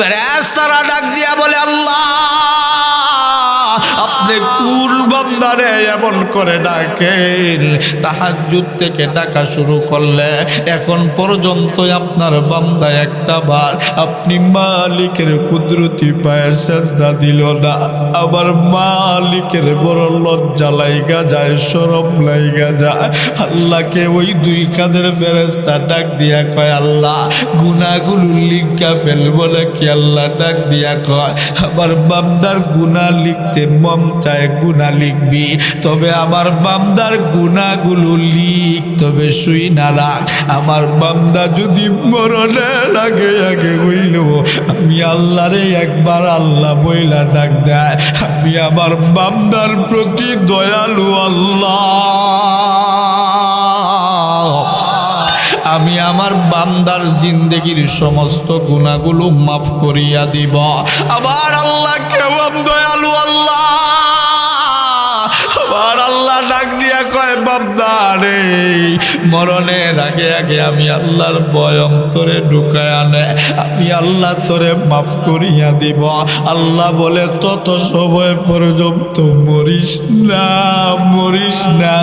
ফেরেশতারা ডাক দিয়া বলে, আল্লাহ আপনি কোন বান্দারে এমন করে ডাকেন? তাহাজ্জুদ থেকে ডাকা শুরু করলে এখন পর্যন্ত আপনার বান্দা একটা বার আপনি মালিকের কুদরতি পায়ে সেজদা দিল না। আবার মালিকের বড় লজ্জা লাইগা যায়, শরম লাইগা যায়। আল্লাহকে ওই দুই কাঁধের ফেরেশতা ডাক দিয়া কয়, আল্লাহ গুনাহগুলো লিখা ফেলবো নাকি? আল্লাহ ডাক দিয়া কয়, আবার বান্দার গুনাহ লিখতে মন চায় গুনাহ লিখবি, তবে আমার বান্দার গুনাহগুলো লিখ, তবে শুই না রাখ। আমার বান্দা যদি মরণের আগে আগে হইল আমি আল্লাহরে একবার আল্লাহ বইলা ডাক দেয়, আমি আমার বান্দার প্রতি দয়ালু আল্লাহ, আমি আমার বান্দার জিন্দেগির সমস্ত গুনাহগুলো মাফ করিয়া দিব। আবার আল্লাহ কেমন দয়ালু আল্লাহ, আবার আল্লাহ ডাক দিয়া কয়, বান্দা রে মরণের আগে আগে আমি আল্লাহর ভয় অন্তরে ঢুকায় আনে, আমি আল্লাহ তোরে মাফ করিয়া দিব। আল্লাহ বলে, তত সময় পর্যন্ত মরিস না, মরিস না,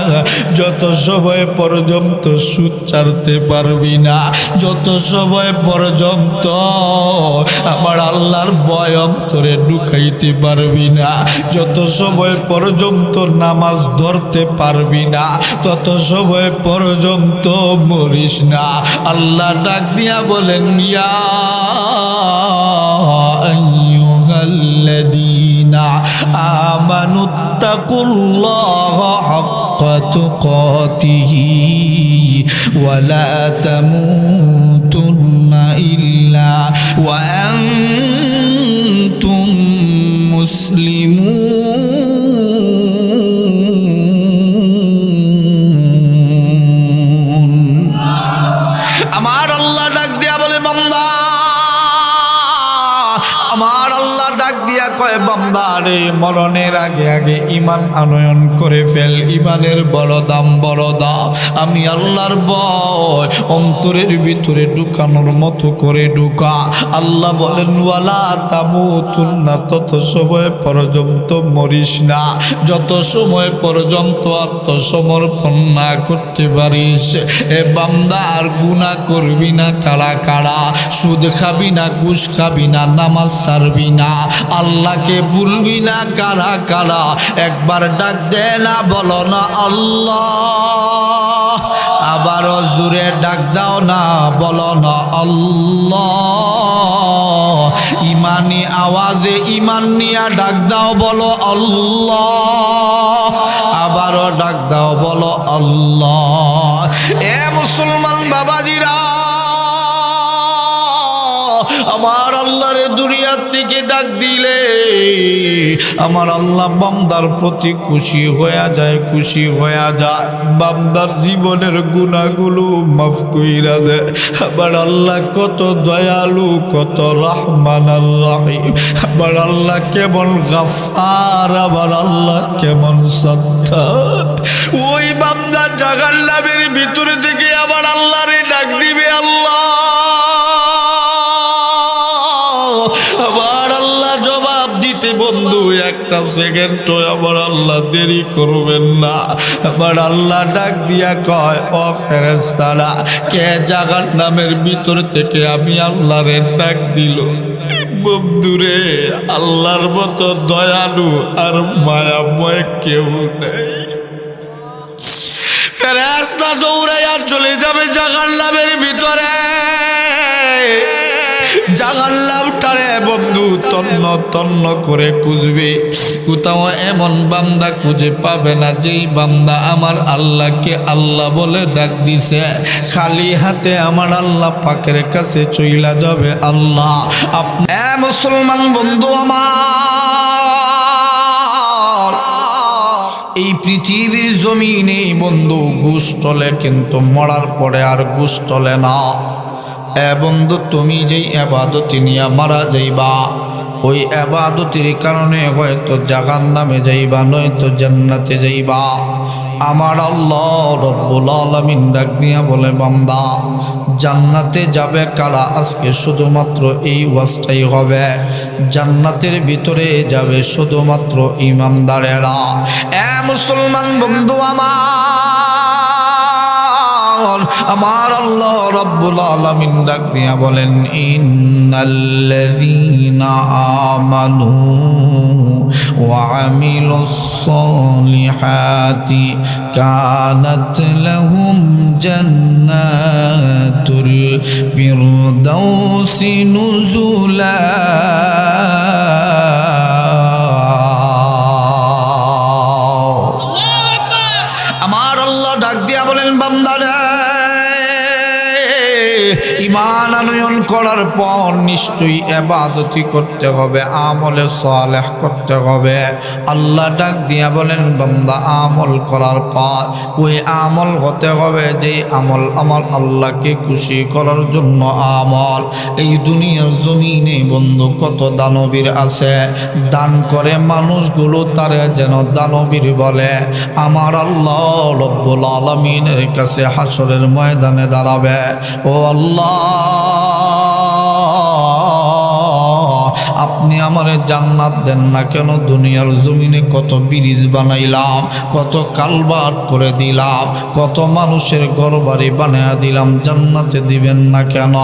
যত সময় পর্যন্ত সুদ ছাড়তে পারবি না, যত সময় পর্যন্ত আমার আল্লাহর ভয় অন্তরে ঢুকাইতে পারবি না, যত সময় পর্যন্ত নামাজ ধরতে পারবি না, তত সময় পর্যন্ত মরিস না। আল্লাহ ডাক দিয়া বলেন, ইয়া আইয়ুহাল্লাযীনা আমানুত্তাকুল্লাহা হাক্কা তুকাতিহি ওয়া লা তামুতুন্না ইল্লা ওয়া আনতুম মুসলিমুন। আমার আল্লাহ ডাক দিয়া বলে, বান্দা, আমার আল্লাহ ডাক দিয়া কয়, বান্দা রে মরণের আগে আগে ঈমান আনয়ন করে ফেল, ঈমানের বড় দাম, বড় দাম। আমি আল্লাহর ভয় অন্তরের ভিতরে ঢুকানোর মতো করে ঢুকা। আল্লাহ বলেন, ওয়ালা তামুতুন্না, তত সময় পর্যন্ত মরিস না, যত সময় পর্যন্ত আত্মসমর্পণ না করতে পারিস। এ বান্দা আর গুনাহ করবি না। কারা কারা? সুদ খাবি না, ঘুষ খাবি না, নামাজ ছাড়বি না, আল্লাহকে ভুলবি না। কারা কারা? একবার ডাক দে না, বলো না আল্লাহ। আবারও জোরে ডাক দাও না, বলো না আল্লাহ। ইমানি আওয়াজে ইমান নিয়া ডাক দাও, বলো আল্লাহ। আবারও ডাক দাও, বলো আল্লাহ। এ মুসলমান বাবাজিরা, আমার আল্লাহরে দুনিয়ার থেকে ডাক দিলে আমার আল্লাহ বান্দার প্রতি খুশি হয়ে যায়, খুশি হয়ে যায়, বান্দার জীবনের গুনাহগুলো মাফ কইরা দেয়। আবার আল্লাহ কত দয়ালু, কত রহমান আর রহিম। আবার আল্লাহ কেমন গাফফার, আবার আল্লাহ কেমন সত্তার। ওই বান্দা জাহান্নামের ভিতর থেকে আবার আল্লাহরে ডাক দিবে, আল্লাহ। আবার আল্লাহ জবাব দিতে বন্ধু একটা সেকেন্ড আবার আল্লাহ দেরি করবেন না। আবার আল্লাহ ডাক দিয়া কয়, ও ফেরেশতারা, কে জাহান্নামের ভিতর থেকে আমি আল্লাহরে ডাক দিল? বন্ধুরে, আল্লাহর মতো দয়ালু আর মায়াময় কেউ নেই। ফেরেশতা দৌড়াইয়া চলে যাবে জাহান্নামের ভিতরে। জাহান্নামটারে বন্ধু তন্ন তন্ন করে খুঁজবে, কোথাও এমন বান্দা খুঁজে পাবে না যেই বান্দা আমার আল্লাহকে আল্লাহ বলে ডাক দিছে। খালি হাতে আমার আল্লাহ পাকের কাছে চইলা যাবে। আল্লাহ মুসলমান বন্ধু আমার, এই পৃথিবীর জমিনে বন্ধু ঘুষ চলে, কিন্তু মরার পরে আর ঘুষ চলে না। এ বন্ধু, তুমি যেই ইবাদতি নিয়ে মারা যাইবা, ওই ইবাদতির কারণে হয়তো জাহান্নামে যাইবা, নয়তো জান্নাতে যাইবা। আমার আল্লাহ রব্বুল আলামিন ডাক দিয়া বলে, বান্দা জান্নাতে যাবে কারা? আজকে শুধুমাত্র এই ওয়াজটাই হবে। জান্নাতের ভিতরে যাবে শুধুমাত্র ইমানদারেরা। এ মুসলমান বন্ধু আমার আল্লাহ রাব্বুল আলামিন ডাক দিয়া বলেন, ইন্নাল্লাযীনা আমানু ওয়া আমিলুস সালিহাতি কানাত লাহুম জান্নাতুল ফিরদাউসি নুজুলা। আমার আল্লাহ ডাক দিয়া বলেন, বান্দারে ঈমান আনয়ন করার পর নিশ্চয়ই ইবাদতি করতে হবে, আমলে সালেহ করতে হবে। আল্লাহ ডাক দিয়া বলেন, বান্দা আমল করার পর ওই আমল হতে হবে যে আমল আমার আল্লাহকে খুশি করার জন্য আমল। এই দুনিয়ার জমিনে বন্ধু কত দানবীর আছে, দান করে মানুষগুলো তারে যেন দানবীর বলে। আমার আল্লাহ রব্বুল আলামিনের কাছে হাসরের ময়দানে দাঁড়াবে, ও আল্লাহ আপনি আমারে জান্নাত দেন না কেন? দুনিয়ার জমিনে কত ব্রিজ বানাইলাম, কত কালভার্ট করে দিলাম, কত মানুষের ঘরবাড়ি বানায়া দিলাম, জান্নাতে দিবেন না কেন?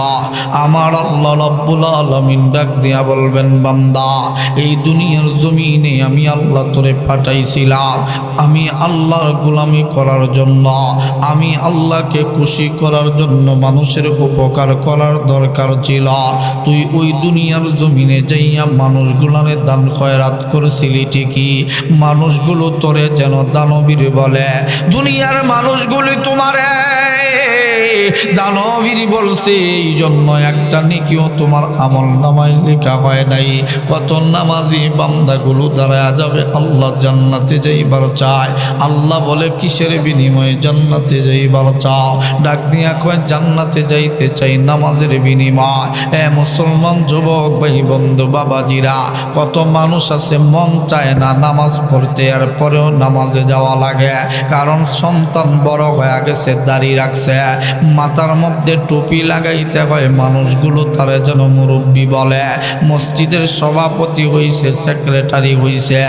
আমার আল্লাহ রাব্বুল আলামিন ডাক দিয়া বলবেন, বান্দা এই দুনিয়ার জমিনে আমি আল্লাহ তোরে পাঠাইছিলাম আমি আল্লাহর গোলামি করার জন্য, আমি আল্লাহকে খুশি করার জন্য, মানুষের উপকার করার দরকার ছিল। তুই ওই দুনিয়ার জমিনে যাইয়া মানুষগুলানে দান খয়রাত করেছিলি ঠিকই, মানুষগুলো তোরে যেন দানবীর বলে। দুনিয়ার মানুষগুলি তোমারে দানবীর বলছে, এই জন্য একটা নেকিও তোমার আমল নামায় লেখা হয় নাই। কত নামাজি বান্দাগুলো দাঁড়ায় যাবে আল্লাহ জান্নাতে যাইবার চায়। আল্লাহ বলে, কিসের বিনিময়ে জান্নাতে যাইবার চাও? ডাক দিয়া কয়, জান্নাতে যাইতে চাই নামাজের বিনিময়। এ মুসলমান যুবক ভাই বন্ধু বাবাজিরা, কত মানুষ আছে মন চায় না নামাজ পড়তে, আর পরেও নামাজে যাওয়া লাগে, কারণ সন্তান বড় হয়ে গেছে, দাড়ি রাখছে, মাথার মধ্যে টুপি লাগাইতে হয়, মানুষগুলো তারে যেন মুরব্বী বলে। মসজিদের সভাপতি হইছে, সেক্রেটারি হইছে,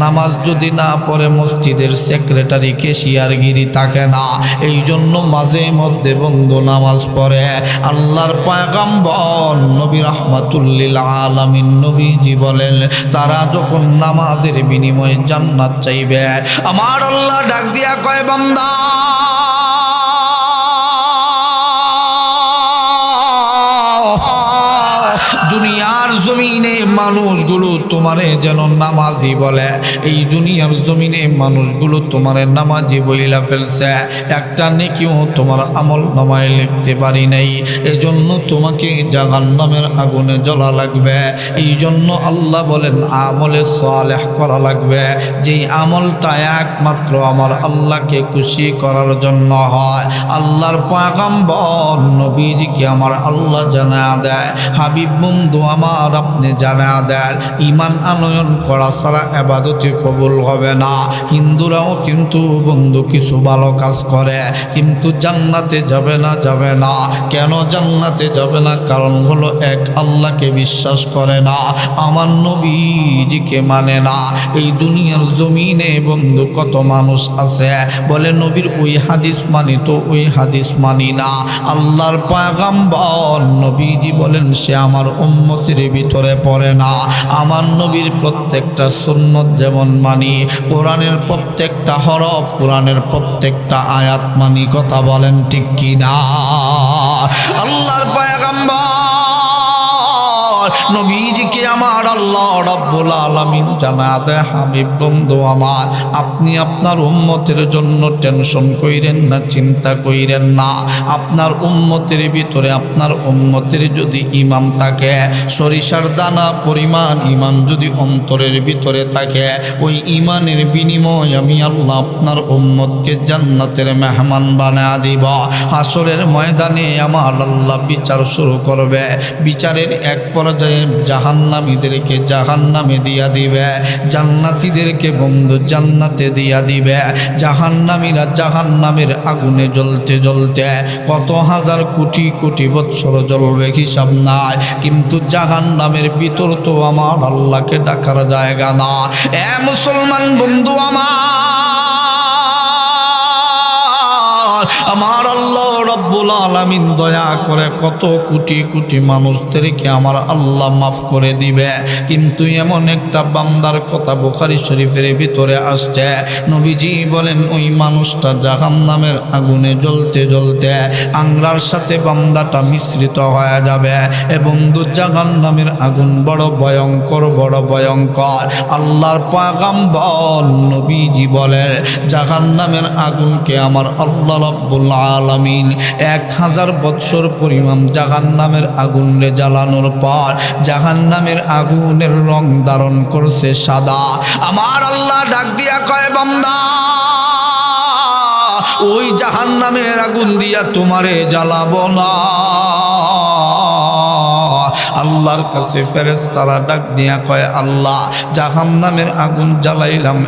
নামাজ যদি না পড়ে মসজিদের সেক্রেটারি কেশিয়ারগিরি থাকে না। এই জন্য মাঝে মধ্যে বন্ধু নামাজ পড়ে। আল্লাহর পয়গম্বর নবী রাহমাতুল্লিল আলামিন নবীজি বলেন, তারা যখন নামাজের বিনিময়ে জান্নাত চাইবে, আমার আল্লাহ ডাক দিয়া কয়, বান্দা দুনিয়ার জমিনে মানুষগুলো তোমারে যেন নামাজি বলে। এই দুনিয়ার জমিনে মানুষগুলো তোমারে নামাজি বইলা ফেলছে, একটা নেকিও তোমার আমল নামায় লিখতে পারি নাই, এজন্য তোমাকে জাহান্নামের আগুনে জ্বলা লাগবে। এই জন্য আল্লাহ বলেন আমলে সালেহ করা লাগবে, যেই আমলটা একমাত্র আমার আল্লাহকে খুশি করার জন্য হয়। আল্লাহর পয়গম্বর নবীজিকে আমার আল্লাহ জানা দেয়, হাবিব বন্ধু আমার আপনি জানা দেন, ঈমান আনয়ন করা ছাড়া ইবাদতি কবুল হবে না। হিন্দুরাও কিন্তু বন্ধু কিছু ভালো কাজ করে, কিন্তু জান্নাতে যাবে না। যাবে না কেন জান্নাতে যাবে না? কারণ হলো এক, আল্লাহকে বিশ্বাস করে না, আমার নবীজিকে মানে না। এই দুনিয়ার জমিনে বন্ধু কত মানুষ আছে বলে নবীর ওই হাদিস মানি, তো ওই হাদিস মানি না। আল্লাহর পয়গম্বর নবীজি বলেন, সে আমার উম্মতের ভিতরে পড়ে না। আমার নবীর প্রত্যেকটা সুন্নত যেমন মানি, কোরআনের প্রত্যেকটা হরফ, কোরআনের প্রত্যেকটা আয়াত মানি। কথা বলেন ঠিক কি না? আল্লাহর পয়গম্বর নবীজিকে আমার আল্লাহ রাব্বুল আলামিন জানা দেয়, হাবিব বন্ধু আমার আপনি আপনার উম্মতের জন্য টেনশন কইরেন না, চিন্তা কইরেন না। আপনার উম্মতের ভিতরে, আপনার উম্মতের যদি ঈমান থাকে, সরিষার দানা পরিমাণ ঈমান যদি অন্তরের ভিতরে থাকে, ওই ঈমানের বিনিময় আমি আল্লাহ আপনার উম্মতকে জান্নাতের মেহমান বানায়া দিব। হাসরের ময়দানে আমার আল্লাহ বিচার শুরু করবে। বিচারের এক পর্যায়ে জাহান্নামীদেরকে জাহান্নামে দিয়া দিবে, জান্নাতীদেরকে বন্ধু জান্নাতে দিয়া দিবে। জাহান্নামীরা জাহান্নামের আগুনে জ্বলতে জ্বলতে কত হাজার কোটি কোটি বৎসর জ্বলবে হিসাব নাই, কিন্তু জাহান্নামের ভিতর তো আমার আল্লাহকে ডাকার জায়গা না। এ মুসলমান বন্ধু আমার আল্লাহ রব্বুল আলামিন দয়া করে কত কোটি কোটি মানুষদেরকে আমার আল্লাহ মাফ করে দিবে। কিন্তু এমন একটা বান্দার কথা বুখারী শরীফের ভিতরে আসছে, নবীজি বলেন ওই মানুষটা জাহান্নামের আগুনে জ্বলতে জ্বলতে আংরার সাথে বান্দাটা মিশ্রিত হয়ে যাবে। এ বন্ধু জাহান্নামের আগুন বড় ভয়ঙ্কর, বড় ভয়ঙ্কর। আল্লাহর পয়গম্বর নবীজি বলেন জাহান্নামের আগুনকে আমার আল্লাহ রব্বুল আলামিন 1000 বৎসর পরিমাণ জাহান্নামের আগুনে জ্বালানোর পর জাহান্নামের আগুনের রং ধারণ করছে সাদা। আমার আল্লাহ ডাক দিয়া কয় বান্দা ওই জাহান্নামের আগুন দিয়া তোমারে জ্বালাবো না। আল্লাহর কাছে ফেরেশতারা ডাক দিয়া কয় আল্লাহ জাহান্নামের আগুন জ্বালাইলাম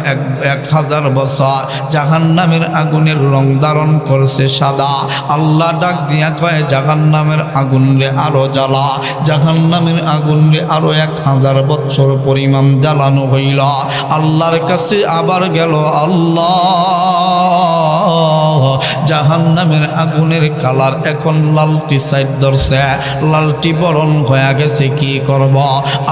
1000 বছর, জাহান্নামের আগুনের রং ধারণ করছে সাদা। আল্লাহ ডাক দিয়া কয় জাহান্নামের আগুন রে আরো জ্বালা, জাহান্নামের আগুন রে আরো 1000 বছর পরিমাণ জ্বালানো হইল। আল্লাহর কাছে আবার গেল আল্লাহ জাহান্নামের আগুনের কালার এখন লালটি সাইড ধরছে, লালটি বরণ হয়ে গেছে, কি করব?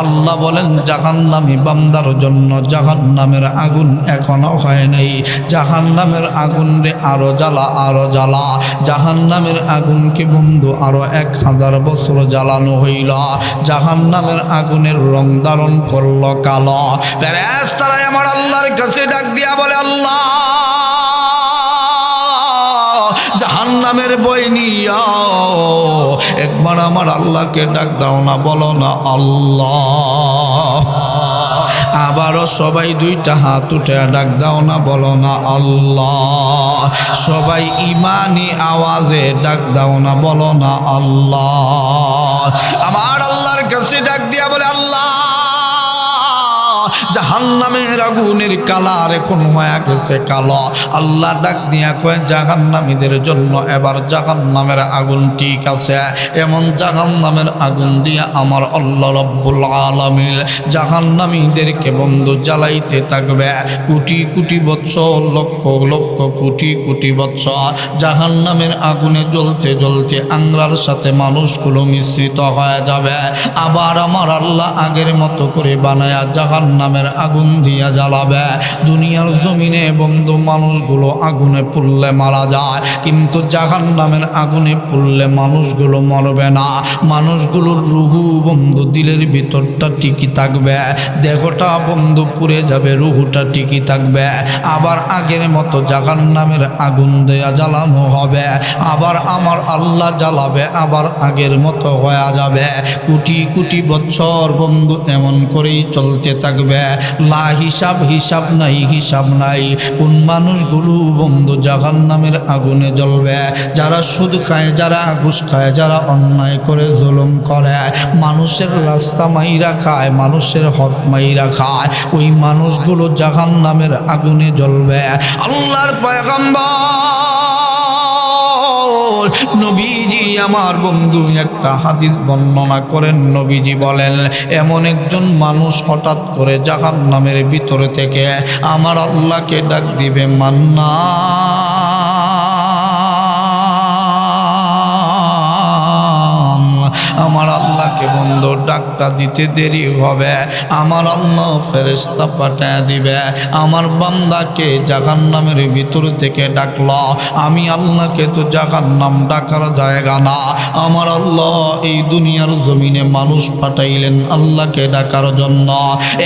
আল্লাহ বলেন জাহান্নামী বান্দার জন্য জাহান্নামের আগুন এখনো হয় নাই, জাহান্নামের আগুন রে আরো জ্বালা, আরো জ্বালা। জাহান্নামের আগুনকে বন্ধু আরো 1000 বছর জ্বালানো হইল। জাহান্নামের আগুনের রং ধারণ করলো কালো। ফেরেশতারা আমার আল্লাহর কাছে ডাক দিয়া বলে আল্লাহ জাহান্নামের বই নিয়া একবার আমার আল্লাহকে ডাক দাও না, বলো না আল্লাহ। আবারও সবাই 2টা হাত উঠে ডাক দাও না, বলো না আল্লাহ। সবাই ইমানি আওয়াজে ডাক দাও না, বলো না আল্লাহ। আমার আল্লাহর কাছে ডাক দিয়া বলে আল্লাহ জাহান্নামের আগুনের কালার এখন হয়ে গেছে কালো। আল্লাহ ডাক দিয়া কয় জাহান্নামীদের জন্য এবার জাহান্নামের আগুন ঠিক আছে। এমন জাহান্নামের আগুন দিয়া আমার আল্লাহ রব্বুল আলামিন জাহান্নামীদেরকে বন্ধু জ্বালাইতে থাকবে কোটি কোটি বৎসর, লক্ষ লক্ষ কোটি কোটি বৎসর। জাহান্নামের আগুনে জ্বলতে জ্বলতে আংরার সাথে মানুষগুলো মিশ্রিত হয়ে যাবে। আবার আমার আল্লাহ আগের মতো করে বানায়া জাহান্নামের আগুন দিয়া জ্বালাবে। দুনিয়ার জমিনে বন্ধু মানুষগুলো আগুনে পুড়লে মারা যায়, কিন্তু জাহান্নামের আগুনে পুড়লে মানুষগুলো মরবে না। মানুষগুলোর রুহু বন্ধু দিলের ভিতরটা টিকি থাকবে, দেহটা বন্ধু পুড়ে যাবে, রুহুটা টিকি থাকবে। আবার আগের মতো জাহান্নামের আগুন দেয়া জ্বালানো হবে, আবার আমার আল্লাহ জ্বালাবে, আবার আগের মতো হয়ে যাবে। কোটি কোটি বছর বন্ধু এমন করেই চলতে থাকবে। লা হিসাব, হিসাব নাই, হিসাব নাই। কোন মানুষগুলো বন্ধু জাহান্নামের আগুনে জ্বলবে? যারা সুদ খায়, যারা ঘুষ খায়, যারা অন্যায় করে জুলুম করে, মানুষের রাস্তা মাইরা খায়, মানুষের হক মাইরা খায়, ওই মানুষগুলো জাহান্নামের আগুনে জ্বলবে। আল্লাহর পয়গম্বর নবীজি আমার বন্ধু একটা হাদিস বর্ণনা করেন। নবীজি বলেন এমন একজন মানুষ হঠাৎ করে জাহান্নামের ভিতরে থেকে আমার আল্লাহকে ডাক দিবে, মান্না আমার আল্লাহকে বন্ধু ডাকটা দিতে দেরি হবে, আমার আল্লাহ ফেরেশতা পাঠিয়ে দিবে। আমার বান্দাকে জাহান্নামের ভিতর থেকে ডাকলো, আমি আল্লাহকে তো জাহান্নাম ডাকার জায়গা না। আমার আল্লাহ এই দুনিয়ার জমিনে মানুষ পাঠাইলেন আল্লাহকে ডাকার জন্য।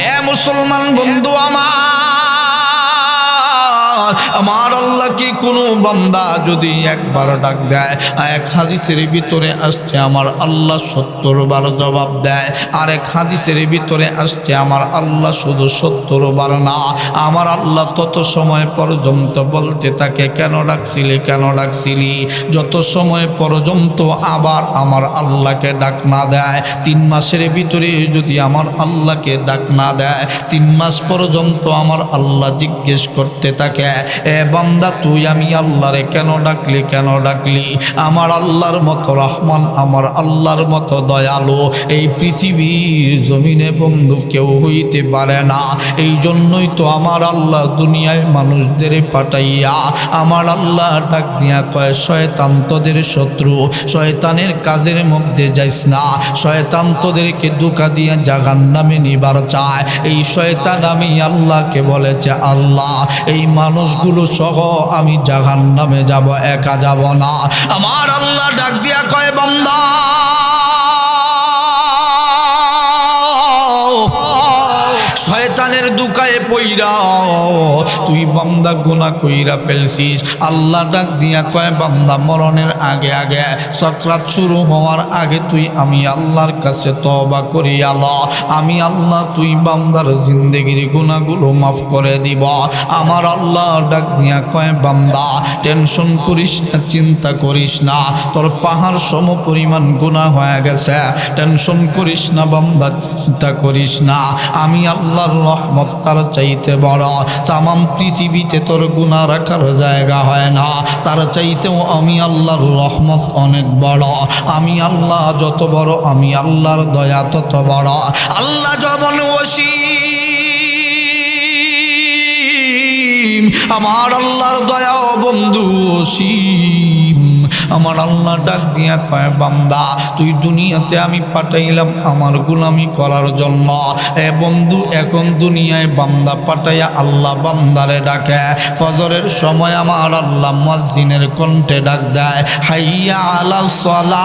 এ মুসলমান বন্ধু আমার, আমার আল্লাহ কি কোনো বান্দা যদি একবার ডাক দেয়, এক হাদিসের ভিতরে আসছে আমার আল্লাহ 70 বার জবাব দেয়, আর এক হাদিসের ভিতরে আসছে আমার আল্লাহ শুধু 70 বার না, আমার আল্লাহ তত সময় পর্যন্ত বলতে থাকে কেন ডাকছিলি, কেন ডাকছিলি। যত সময় পর্যন্ত আবার আমার আল্লাহকে ডাক না দেয়, 3 মাসের ভিতরে যদি আমার আল্লাহকে ডাক না দেয়, 3 মাস পর্যন্ত আমার আল্লাহ জিজ্ঞেস করতে থাকে, এ বান্দা তুই আমি আল্লাহরে কেন ডাকলি, কেন ডাকলি। আমার আল্লাহর মতো রহমান, আমার আল্লাহর মতো দয়ালু এই পৃথিবীর জমিনে বন্ধু কেউ হইতে পারে না। এই জন্যই তো আমার আল্লাহ দুনিয়ায় মানুষদের পাঠাইয়া আমার আল্লাহ ডাক দিয়া কয়, শয়তান তোদের শত্রু, শয়তানের কাজের মধ্যে যাইস না, শয়তান তোদেরকে ধোঁকা দিয়া জাহান্নামে নিবার চায়। এই শয়তান আমি আল্লাহকে বলেছে, আল্লাহ এই মানুষগুলো সহ আমি জাহান্নামে যাব, একা যাব না। আমার আল্লাহ ডাক দিয়া কয়, বান্দা শয়তানের দুকায়ে পইরা তুই বান্দা গুনাহ কইরা ফেলছিস। আল্লাহ ডাক দিয়া কয়, বান্দা মরণের আগে আগে, সাকরাত শুরু হওয়ার আগে তুই আমি আল্লাহর কাছে তওবা করি আল্লাহ, আমি আল্লাহ তুই বান্দার জিন্দেগির গুনাহগুলো মাফ করে দিব। আমার আল্লাহ ডাক দিয়া কয়, বান্দা টেনশন করিস না, চিন্তা করিস না, তোর পাহাড় সম পরিমাণ গুনাহ হয়ে গেছে, টেনশন করিস না বান্দা, চিন্তা করিস না, আমি আল্লাহর রহমত তার চাইতে বড়। তামাম পৃথিবীতে তোর গুনাহ রাখার জায়গা হয় না, তার চাইতেও আমি আল্লাহর রহমত অনেক বড়। আমি আল্লাহ যত বড়, আমি আল্লাহর দয়া তত বড়। আল্লাহ যখন অসীম, আমার আল্লাহর দয়া বন্ধু অসীম। আমার আল্লাহ ডাক দিয়া কয়, বান্দা তুই দুনিয়াতে আমি পাঠাইলাম আমার গোলামি করার জন্য। এ বন্ধু এখন দুনিয়ায় বান্দা পাঠাইয়া আল্লাহ বান্দারে ডাকে। ফজরের সময় আমার আল্লাহ মুয়াজ্জিনের কণ্ঠে ডাক দেয়, হাইয়া আলাস সালাহ,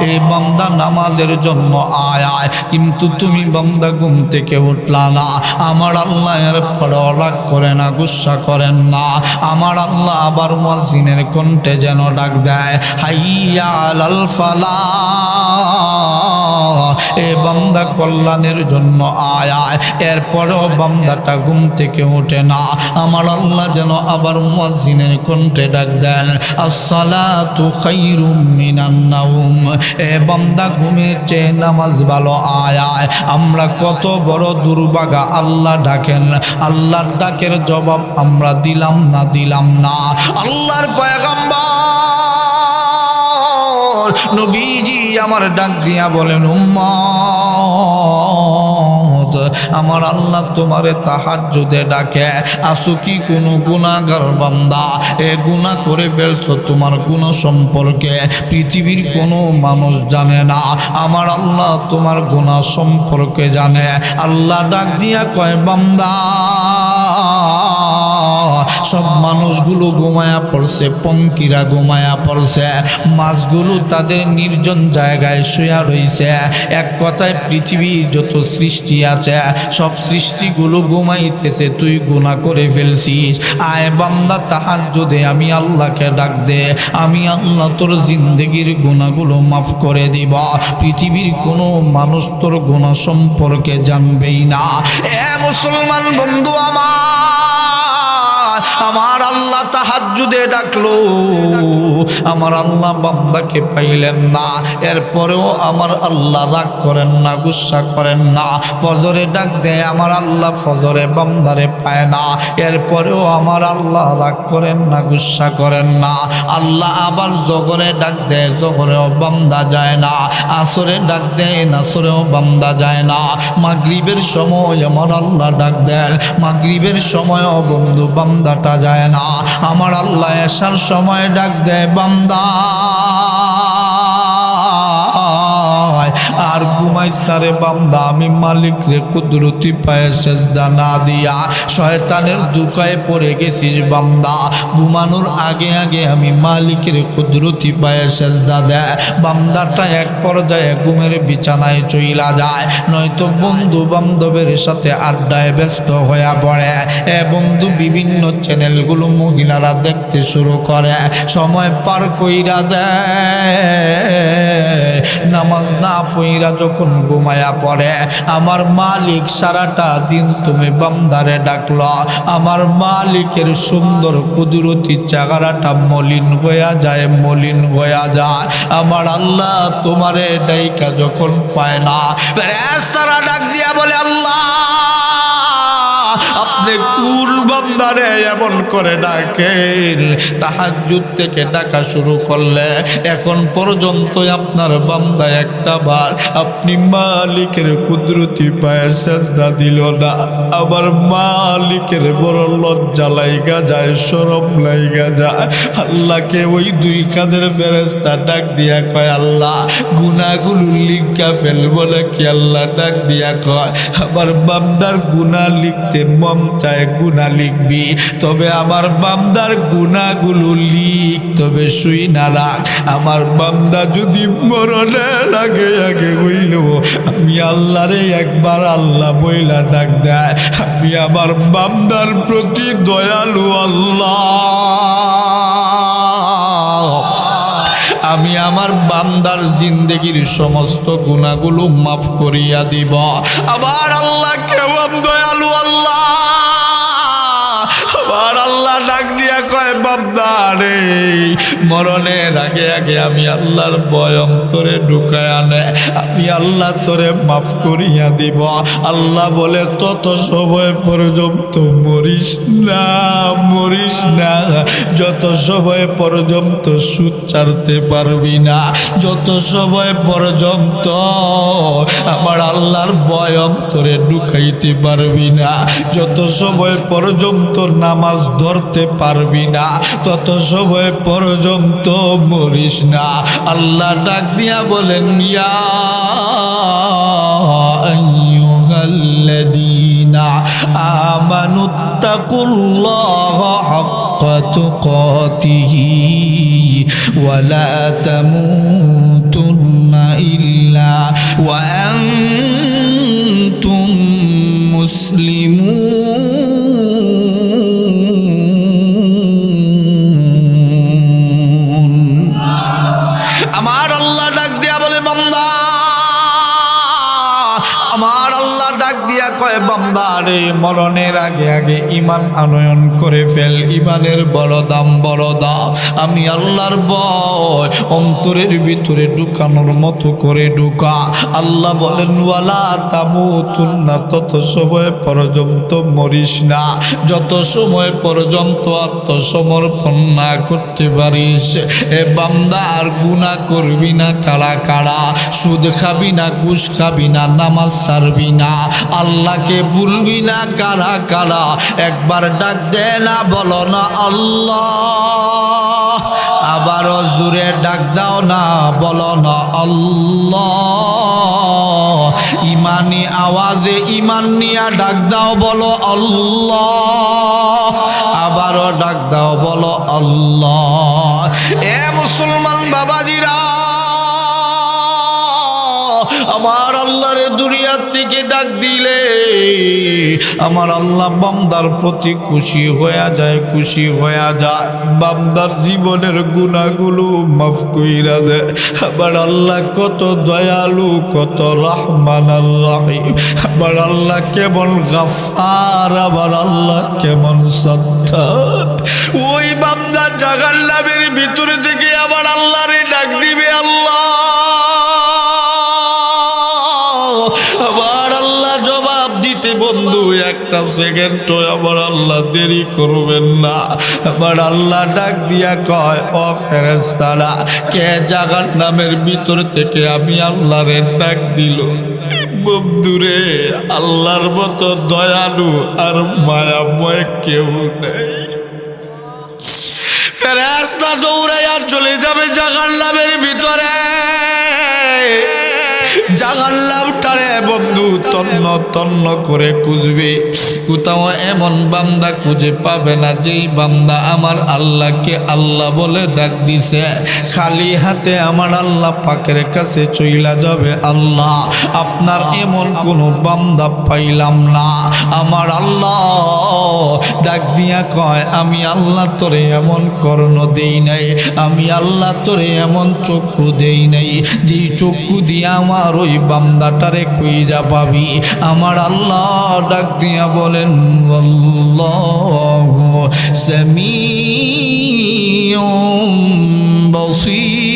এই বান্দা নামাজের জন্য আয় আয়। কিন্তু তুমি বান্দা ঘুম থেকে উঠলা না। আমার আল্লাহ এর পর রাগ করে না, গুসা করেন না। আমার আল্লাহ আবার মুয়াজ্জিনের কণ্ঠে যেন ডাক দেয়, হাইয়া আলাল ফালাহ, এ বান্দা কল্যাণের জন্য আয় আয়। এরপরেও বান্দাটা ঘুম থেকে ওঠে না। আমার আল্লাহ যেন আবার মুয়াজ্জিনের কণ্ঠে ডাক দেন, আসসালাতু খায়রুম মিনান নাওম, এ বান্দা ঘুমের চেয়ে নামাজ ভালো, আয় আয়। আমরা কত বড় দুর্ভাগা, আল্লাহ ডাকেন, আল্লাহর ডাকের জবাব আমরা দিলাম না, দিলাম না। আল্লাহর পয়গম্বর নবীজি আমার ডাক দিয়া বলেন, উম্মত আমার আল্লাহ তোমারে তাহাজ্জুদে ডাকে, আসো কি কোনো গুনাহগার বান্দা, এ গুনাহ করে ফেলছো, তোমার গুনাহ সম্পর্কে পৃথিবীর কোনো মানুষ জানে না, আমার আল্লাহ তোমার গুনাহ সম্পর্কে জানে। আল্লাহ ডাক দিয়া কয়, বান্দা সব মানুষগুলো ঘুমায়া পড়ছে, পঙ্কিরা ঘুমায়া পড়ছে, মাছগুলো তাদের নির্জন জায়গায় শুয়া রইছে। এক কথায় পৃথিবীর যত সৃষ্টি আছে সব সৃষ্টিগুলো ঘুমাইতেছে, তুই গুনাহ করে ফেলছিস। আয় বান্দা তাহাজ্জুদে আমি আল্লাহকে ডাক দে, আমি আল্লাহ তোর জিন্দেগির গুনাহগুলো মাফ করে দিব। পৃথিবীর কোনো মানুষ তোর গুনাহ সম্পর্কে জানবেই না। এ মুসলমান বন্ধু আমার আল্লাহ তাহাজ্জুদে ডাকলো, আমার আল্লাহ বান্দাকে পাইলেন না। এরপরেও আমার আল্লাহ রাগ করেন না, গুসা করেন না। ফজরে ডাক দেয় আমার আল্লাহ, ফজরে বান্দারে পায় না। এরপরেও আমার আল্লাহ রাগ করেন না, গুসা করেন না। আল্লাহ আবার জোহরে ডাক দেয়, জোহরেও বান্দা যায় না। আসরে ডাক দেয়, আসরেও বান্দা যায় না। মাগরিবের সময় আমার আল্লাহ ডাক দেন, মাগরিবের সময়ও বন্ধু বান্দাটা যায় না। আমার আল্লাহ এশার সময় ডাক দেয়, বান্দা। আর আর ঘুমাইস না রে বান্দা, আমি মালিক রে কুদরতি পায়ে সেজদা না দিয়া শয়তানের দুকায় পড়ে গেছিস বান্দা। ঘুমানোর আগে আগে আমি মালিকের কুদরতি পায়ে সেজদা দেয় বান্দাটা এক পর্যায়ে ঘুমের বিছানায় চইলা যায়, নয়তো বন্ধু বান্ধবের সাথে আড্ডায় ব্যস্ত হয়ে পড়ে। বন্ধু বিভিন্ন চ্যানেলগুলো মহিলারা দেখতে শুরু করে, সময় পার কইরা দেয়। নামাজ না পইরা যখন ঘুমায়া পড়ে, আমার মালিক সারাটা দিন তুমি বান্দারে ডাকল, আমার মালিকের সুন্দর কুদরতি চেহারাটা মলিন হইয়া যায়, মলিন হইয়া যায়। আমার আল্লাহ তোমারে ডাইকা যখন পায় না, ফেরেশতারা ডাক দিয়া বলে, আল্লাহ আপনি কোন বান্দারে এমন করে ডাকেন? তাহাজ্জুদ থেকে ডাকা শুরু করলে এখন পর্যন্ত আপনার বান্দা একটা বার আপনি মালিকের কুদরতি পায়ে সেজদা দিল না। আবার মালিকের বড় লজ্জা লাইগা যায়, শরম লাইগা যায়। আল্লাহকে ওই দুই কাঁধের ফেরেশতা ডাক দিয়া কয়, আল্লাহ গুনাহগুলো লিখা ফেলবো নাকি? আল্লাহ ডাক দিয়া কয়, আবার বান্দার গুনাহ লিখতে মন চায় গুনাহ লিখবি, তবে আমার বান্দার গুনাহগুলো লিখ, তবে শুই না রাখ। আমার বান্দা যদি মরণের আগে আগে হইল আমি আল্লাহরে একবার আল্লাহ বইলা ডাক দেয়, আমি আমার বান্দার প্রতি দয়ালু আল্লাহ, আমি আমার বান্দার জিন্দেগির সমস্ত গুনাহগুলো মাফ করিয়া দিব। আবার আল্লাহ কেমন দয়ালু আল্লাহ, আবার আল্লাহ ডাক দিয়া কয়, বান্দা রে মরণের আগে আগে আমি আল্লাহর ভয় অন্তরে ঢুকায় আনে, আমি আল্লাহ তোরে মাফ করিয়া দিব। আল্লাহ বলে, তত সময় পর্যন্ত মরিস না, মরিস না, যত সময় পর্যন্ত সুদ ছাড়তে পারবি না, যত সময় পর্যন্ত আমার আল্লাহর ভয় অন্তরে ঢুকাইতে পারবি না, যত সময় পর্যন্ত নামাজ ধরতে পারবি না, তত সময় পর্যন্ত মরিস না। আল্লাহ ডাক দিয়া বলেন, ইয়া আইয়ুহাল্লাযীনা আমানুত্তাকুল্লাহা হাক্কা তুকাতিহি ওয়া লা তামুতুন্না ইল্লা ওয়া আনতুম মুসলিমুন। আমার আল্লাহ ডাক দিয়া বলে, বান্দা, আমার আল্লাহ ডাক দিয়া কয়, বান্দা রে মরণের আগে আগে ঈমান আনয়ন করে ফেল, ঈমানের বড় দাম, বড় দাম। আমি আল্লাহর ভয় অন্তরের ভিতরে ঢুকানোর মতো করে ঢুকা। আল্লাহ বলেন, ওয়ালা তামুতুন্না, তত সময় পর্যন্ত মরিস না, যত সময় পর্যন্ত আত্মসমর্পণ না করতে পারিস। এ বান্দা আর গুনাহ করবি না। কারা কারা? সুদ খাবি না, ঘুষ খাবি না, নামাজ ছাড়বি না, আল্লাহকে ভুলবি না। কারা কারা? একবার ডাক দে না, বলো না আল্লাহ। আবারও জোরে ডাক দাও না, বলো না আল্লাহ। ইমানি আওয়াজে ইমান নিয়া ডাক দাও, বলো আল্লাহ। আবারও ডাক দাও, বলো আল্লাহ। এ মুসলমান বাবাজিরা, আমার আল্লাহরে দুনিয়ার থেকে ডাক দিলে আমার আল্লাহ বান্দার প্রতি খুশি হয়ে যায়, খুশি হয়ে যায়, বান্দার জীবনের গুনাহগুলো মাফ কইরা দেয়। আবার আল্লাহ কত দয়ালু, কত রহমান আর রহিম। আবার আল্লাহ কেমন গাফফার, আবার আল্লাহ কেমন সত্তার। ওই বান্দা জাহান্নামের ভিতরে থেকে আবার আল্লাহরে ডাক দিবে, আল্লাহ। আবার আল্লাহ জবাব দিতে বন্ধু একটা সেকেন্ডও আবার আল্লাহ দেরি করবেন না। আবার আল্লাহ ডাক দিয়া কয়, ও ফেরেশতারা, কে জাহান্নামের ভিতর থেকে আমি আল্লাহরে ডাক দিল? বন্ধুরে, আল্লাহর মতো দয়ালু আর মায়াময় কেউ নেই। ফেরেশতা দৌড়াইয়া চলে যাবে জাহান্নামের ভিতরে। জাহান্নামটারে বন্ধু তন্ন তন্ন করে খুঁজবে, কোথাও এমন বান্দা খুঁজে পাবে না যেই বান্দা আমার আল্লাহকে আল্লাহ বলে ডাক দিছে, খালি হাতে আমার আল্লাহ পাকের কাছে চইলা যাবে। আল্লাহ আপনার এমন কোনো বান্দা পাইলাম না। আমার আল্লাহ ডাক দিয়া কয়, আমি আল্লাহ তোরে এমন কর্ণ দেই নাই, আমি আল্লাহ তোরে এমন চক্ষু দেই নাই যেই চক্ষু দিয়া আমার ওই বান্দাটারে কইরা পাবি। আমার আল্লাহ ডাক দিয়া বলেন, আল্লাহু সামিউম বসীর।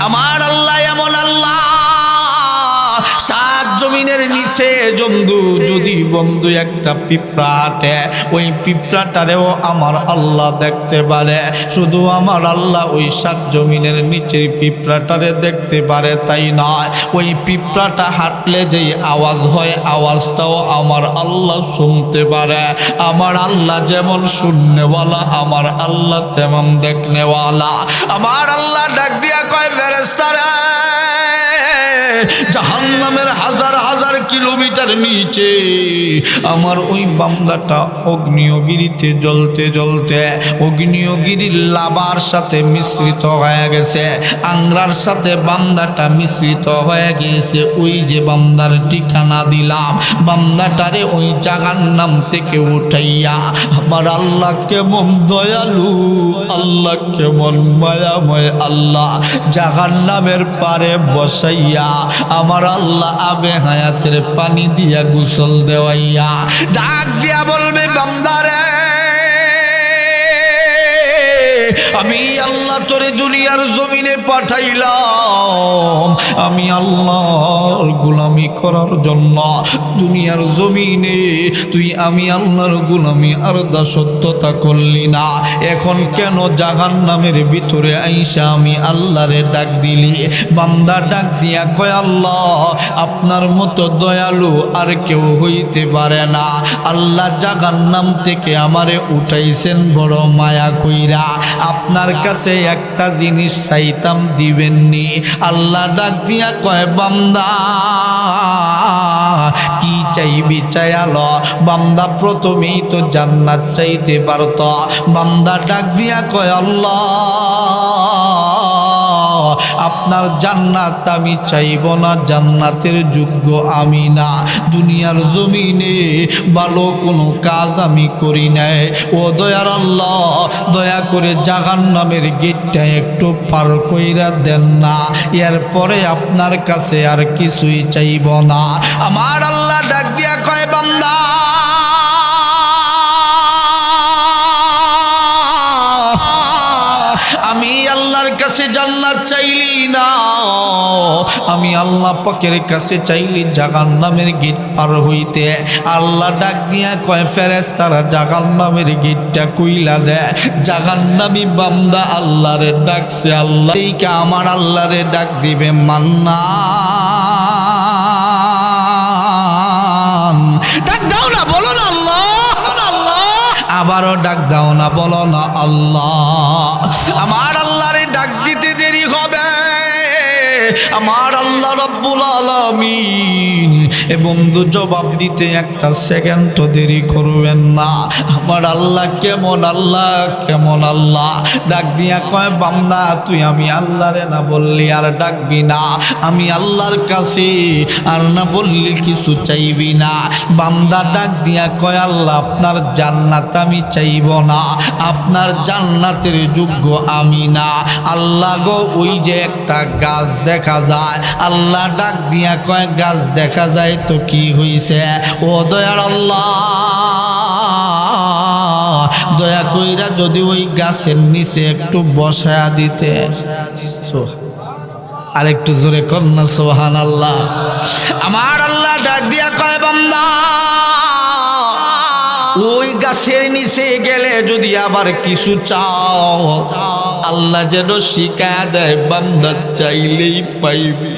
আমার আল্লাহ এমন আল্লাহ, সাত জমিনের নিচে যদি বন্ধু একটা পিঁপড়া হাঁটে, ওই পিঁপড়াটারেও আমার আল্লাহ দেখতে পারে। শুধু আমার আল্লাহ ওই সাত জমিনের নিচের পিঁপড়াটারে দেখতে পারে তাই নয়, ওই পিঁপড়াটা হাঁটলে যেই আওয়াজ হয় আওয়াজটাও আমার আল্লাহ শুনতে পারে। আমার আল্লাহ যেমন শুননেওয়ালা, আমার আল্লাহ তেমন দেখনেওয়ালা। আমার আল্লাহ ডাক দিয়া কয়, ফেরেশতারা জাহান্নামের হাজার হাজার কিলোমিটার নিচে আমার ওই বান্দাটা অগ্নিয়গিরিতে জ্বলতে জ্বলতে অগ্নিয়গিরির লাভার সাথে মিশ্রিত হয়ে গেছে, আংরার সাথে বান্দাটা মিশ্রিত হয়ে গেছে। ওই যে বান্দার ঠিকানা দিলাম, বান্দাটারে ওই জাহান্নাম থেকে উঠাইয়া আমার আল্লাহ কেমন দয়ালু, আল্লাহ কেমন মায়াময়, আল্লাহ জাহান্নামের পারে বসাইয়া আমার আল্লাহ আবে হায়াতের পানি দিয়া গোসল দেওয়াইয়া ডাক দিয়া বলবে, বান্দারে আমি আল্লাহ তোরে দুনিয়ার জমিনে পাঠাইলাম, আমি আল্লাহর গোলামি করার জন্য। দুনিয়ার জমিনে তুই আমি আল্লাহর গোলামি আর দাসত্বতা করলি না, এখন কেন জাহান্নামের ভিতরে আইসা আমি আল্লাহরে ডাক দিলি? বান্দা ডাক দিয়া কয়, আল্লাহ আপনার মতো দয়ালু আর কেউ হইতে পারে না। আল্লাহ জাহান্নাম থেকে আমারে উঠাইছেন বড় মায়া কইরা, আপনার কাছে একটা জিনিস চাইতাম দিবেননি। আল্লাহ ডাক দিয়া কয়, বান্দা কি চাইবি চাইল? বান্দা প্রথমেই তো জান্নাত চাইতে পারত। বান্দা ডাক দিয়া কয়, আল্লাহ আপনার জান্নাত আমি চাইব না, জান্নাতের যোগ্য আমি না। দুনিয়ার জমিনে ভালো কোনো কাজ আমি করি নাই। ও দয়ার আল্লাহ, দয়া করে জাহান্নামের গেটটা একটু পার কইরা দেন না, এরপরে আপনার কাছে আর কিছুই চাইব না। আমার আল্লাহ ডাক দিয়া কয়, বান্দা আমি আল্লাহর কাছে জান্নাত চাইলি না, আমি আল্লাহ পাকের কাছে চাইলি জাহান্নামের গেট পার হইতে। আল্লাহ ডাক দিয়া কয়, ফেরেশতারা জাহান্নামের গেটটা কইলা দে। জাহান্নামী বান্দা আল্লাহরে ডাকছে, আল্লাহ এইকা আমার আল্লাহরে ডাক দিবে, মান্নান ডাক দাও না, বলো না আল্লাহ, আবারও ডাক দাও না, বলো না আল্লাহ। আমার আল্লাহরে ডাক দিতে দেরি হবে, আমার আল্লাহ রব্বুল আলামিন এ বন্ধু জবাব দিতে একটা সেকেন্ডও দেরি করবেন না। আমার আল্লাহ কেমন আল্লাহ, কেমন আল্লাহ। ডাক দিয়া কয়, বান্দা তুই আমি আল্লাহরে না বললি আর ডাকবি না, আমি আল্লাহর কাছে আর না বললি কিছু চাইবি না। বান্দা ডাক দিয়া কয়, আল্লাহ আপনার জান্নাত আমি চাইব না, আপনার জান্নাতের যোগ্য আমি না। আল্লাহ গো ওই যে একটা গাছ দেখা যায়, আল্লাহ ডাক দিয়া কয়, গাছ দেখা যায় তো কি হইছে? ও দয়ার আল্লাহ, দয়া কইরা যদি ওই গাছের নিচে একটু বসায়া দিতে। আর একটু জোরে কন্যা সুবহানাল্লাহ। আমার আল্লাহ ডাক দিয়া কয়, বান্দা ওই গাছের নিচে গেলে যদি আবার কিছু চাও, আল্লাহ যেন শিখায়া দেয়, বান্দা চাইলেই পাইবি।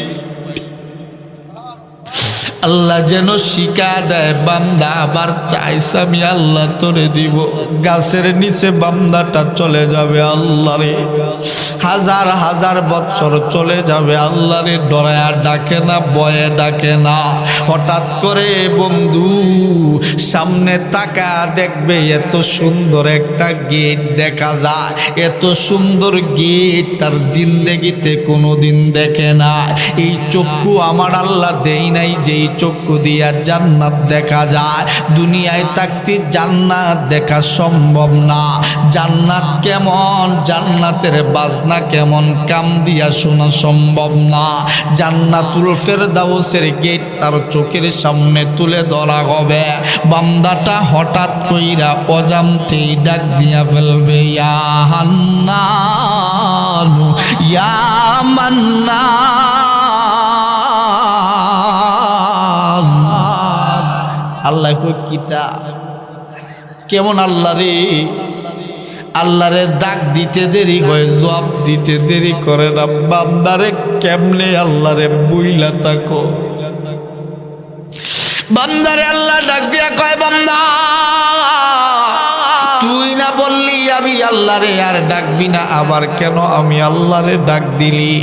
আল্লাহ যেন শিখা দেয়, বান্দা আবার চাইছে আমি আল্লাহ তোরে দিব। গাছের নিচে বান্দাটা চলে যাবে আল্লাহরে, হাজার হাজার বছর চলে যাবে আল্লাহরে, ডরায়া ডাকে না, ভয়ে ডাকে না। হঠাৎ করে বন্ধু সামনে তাকা দেখবে এত সুন্দর একটা গেট দেখা যায়, এত সুন্দর গেট তার জিন্দেগিতে কোনোদিন দেখে না। এই চক্ষু আমার আল্লাহ দেই নাই যেই চক্ষু দিয়া জান্নাত দেখা যায়। দুনিয়ায় থাকতে জান্নাত দেখা সম্ভব না। জান্নাত কেমন, জান্নাতের বাজনা কেমন, কাম দিয়া শোনা সম্ভব না। জান্নাতুল ফেরদাউসের গেট তার চোখের সামনে তুলে ধরা হবে। বান্দাটা হঠাৎ কইরা অজান্তেই ডাক দিয়া ফেলবে, ইয়া হান্নান ইয়া মান্নান। আল্লাহ কই কিতা, কেমন আল্লাহ রে? আল্লাহরে ডাক দিতে দেরি হয়, জবাব দিতে দেরি করে না। বান্দারে কেমনে আল্লাহরে বুইলা থাকো। বান্দারে আল্লাহ ডাক দিয়া কয়, বান্দা তুই না বললি আমি আল্লাহরে আর ডাকবি না, আবার কেন আমি আল্লাহরে ডাক দিলি?